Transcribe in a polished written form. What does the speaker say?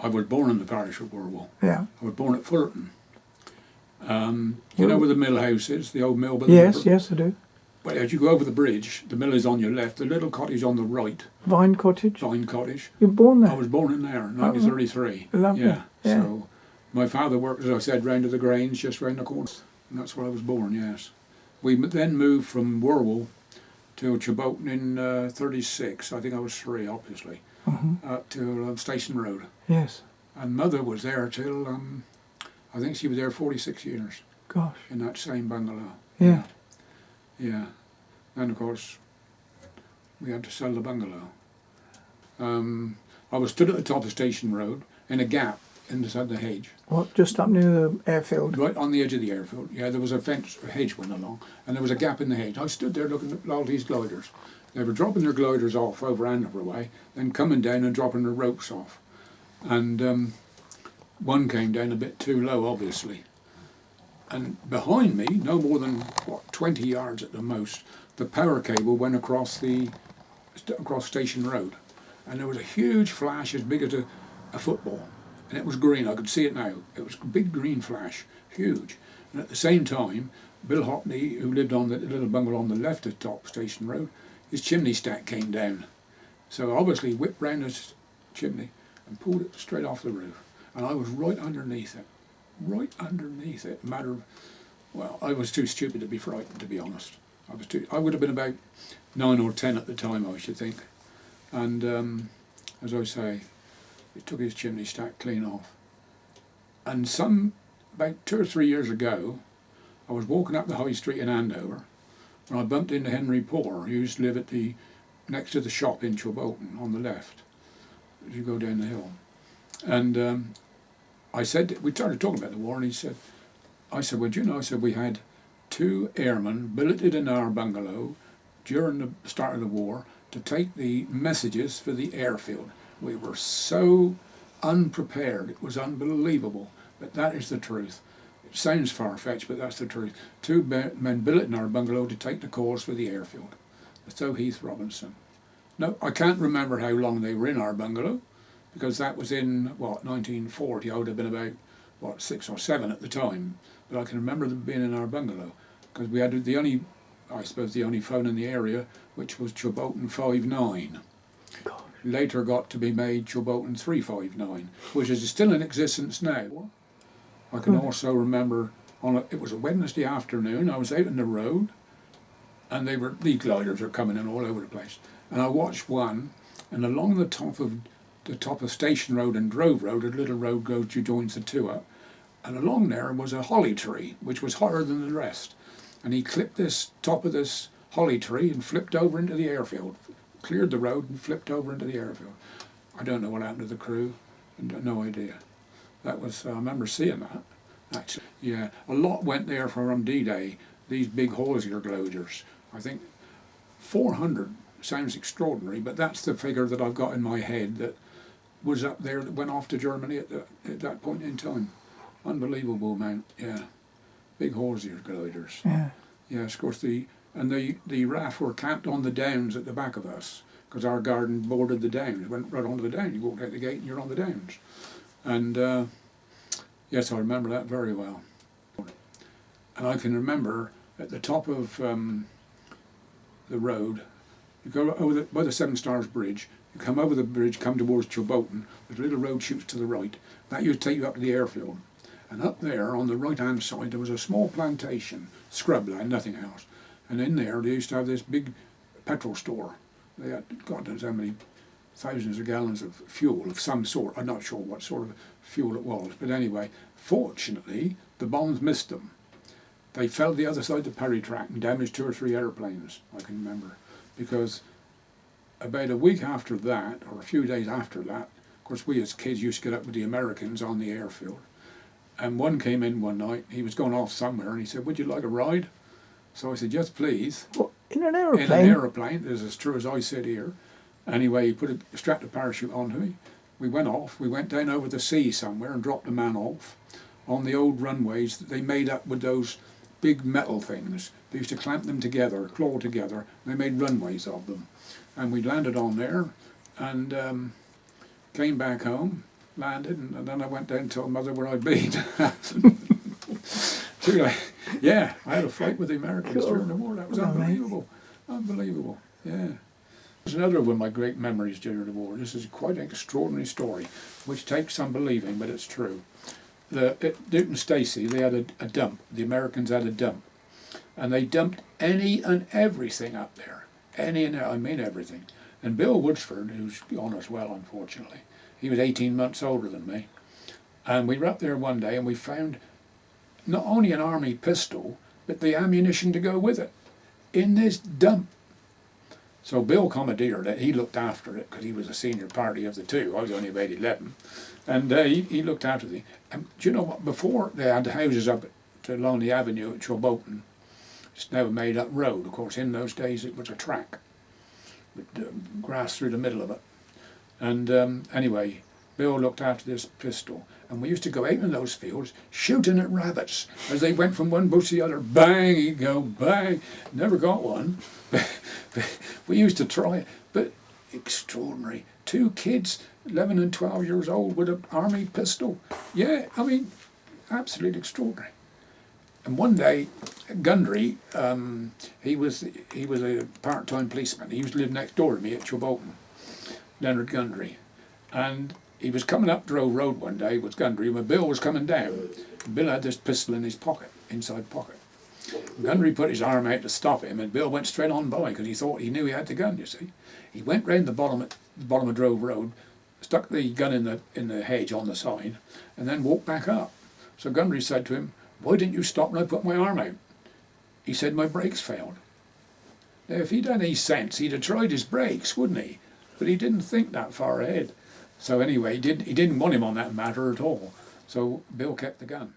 I was born in the parish of Wherwell. Yeah. I was born at Fullerton. You know where the mill house is, the old mill by the Yes, river? yes, I do. Well, as you go over the bridge, the mill is on your left, the little cottage on the right. Vine Cottage? Vine Cottage. You were born there? I was born in there in 1933. Lovely. Yeah. Yeah. So my father worked, as I said, round to the Grange, just round the corner. And that's where I was born, yes. We then moved from Wherwell to Chilboton in 36. I think I was 3, obviously, to Station Road. Yes. And Mother was there till, I think she was there 46 years. Gosh. In that same bungalow. Yeah. Yeah. Then, of course, we had to sell the bungalow. I was stood at the top of Station Road in a gap inside the hedge. What, just up near the airfield? Right on the edge of the airfield. Yeah, there was a fence, a hedge went along, and there was a gap in the hedge. I stood there looking at all these gliders. They were dropping their gliders off over Andover way, then coming down and dropping their ropes off. And one came down a bit too low, obviously. And behind me, no more than, 20 yards at the most, the power cable went across across Station Road. And there was a huge flash as big as a football. And it was green, I could see it now. It was a big green flash, huge. And at the same time, Bill Hockney, who lived on the little bungalow on the left of top Station Road, his chimney stack came down. So obviously he whipped round his chimney and pulled it straight off the roof. And I was right underneath it. Right underneath it. Well, I was too stupid to be frightened, to be honest. I would have been about 9 or 10 at the time, I should think. And as I say, it took his chimney stack clean off. And about 2 or 3 years ago, I was walking up the high street in Andover, and I bumped into Henry Poor, who used to live at next to the shop in Chilboton on the left, as you go down the hill. And I said, we started talking about the war, and I said, well, do you know, we had 2 airmen billeted in our bungalow during the start of the war to take the messages for the airfield. We were so unprepared, it was unbelievable, but that is the truth. It sounds far-fetched, but that's the truth. 2 men billeted in our bungalow to take the calls for the airfield. So Heath Robinson. No, I can't remember how long they were in our bungalow, because that was in, 1940. I would have been about, 6 or 7 at the time. But I can remember them being in our bungalow, because we had the only phone in the area, which was Chilboton 59. Gosh. Later got to be made Chilboton 359, which is still in existence now. I can also remember, it was a Wednesday afternoon, I was out on the road, and these gliders are coming in all over the place. And I watched one, and along the top of Station Road and Drove Road, a little road joins the 2 up, and along there was a holly tree, which was higher than the rest. And he clipped this top of this holly tree and flipped over into the airfield, cleared the road and flipped over into the airfield. I don't know what happened to the crew, and no idea. That was, I remember seeing that, actually. Yeah, a lot went there from D-Day, these big Hosier gliders. I think 400 sounds extraordinary, but that's the figure that I've got in my head that was up there, that went off to Germany at that point in time. Unbelievable amount, yeah. Big Hosier gliders. Yeah. Yes, of course, the RAF were camped on the downs at the back of us, because our garden bordered the downs. Went right onto the down. You walked out the gate and you're on the downs. And yes, I remember that very well. And I can remember at the top of the road, you go over by the Seven Stars Bridge, you come over the bridge, come towards Chilboton, there's a little road shoots to the right. That used to take you up to the airfield. And up there on the right-hand side there was a small plantation, scrubland, nothing else. And in there they used to have this big petrol store. They had, God knows how many thousands of gallons of fuel of some sort. I'm not sure what sort of fuel it was. But anyway, fortunately, the bombs missed them. They fell the other side of the Perry track and damaged 2 or 3 airplanes, I can remember. Because about a week after that, or a few days after that, of course we as kids used to get up with the Americans on the airfield. And one came in one night, he was going off somewhere, and he said, would you like a ride? So I said, yes, please. What, in an aeroplane? In an aeroplane, as true as I sit here. Anyway, he strapped a parachute onto me. We went off, we went down over the sea somewhere and dropped a man off on the old runways that they made up with those big metal things. They used to clamp them together, claw together, and they made runways of them. And we landed on there and came back home. landed, and then I went down and told Mother where I'd been. Too late. Yeah, I had a fight with the Americans during the war. That was unbelievable. Unbelievable, yeah. There's another one of my great memories during the war. This is quite an extraordinary story, which takes some believing, but it's true. At Newton Stacy, they had a dump. The Americans had a dump. And they dumped any and everything up there. I mean everything. And Bill Woodsford, who's gone as well, unfortunately, he was 18 months older than me. And we were up there one day and we found not only an army pistol, but the ammunition to go with it in this dump. So Bill commandeered it. He looked after it because he was a senior party of the two. I was only about 11. And he looked after the... And do you know what? Before they had the houses up along the avenue at Chilboton, it's now a made-up road. Of course, in those days it was a track with grass through the middle of it. And anyway, Bill looked after this pistol. And we used to go out in those fields shooting at rabbits as they went from one bush to the other. Bang, he'd go, bang. Never got one. We used to try it. But extraordinary. 2 kids, 11 and 12 years old, with an army pistol. Yeah, I mean, absolutely extraordinary. And one day, Gundry, he was a part-time policeman. He used to live next door to me at Chilboton, Leonard Gundry. And he was coming up Drove Road one day with Gundry when Bill was coming down. Bill had this pistol in his pocket, inside pocket. Gundry put his arm out to stop him, and Bill went straight on by because he knew he had the gun. You see, he went round the bottom of Drove Road, stuck the gun in the hedge on the side, and then walked back up. So Gundry said to him, "Why didn't you stop when I put my arm out?" He said, "My brakes failed." Now, if he'd had any sense, he'd have tried his brakes, wouldn't he? But he didn't think that far ahead. So anyway, he didn't want him on that matter at all. So Bill kept the gun.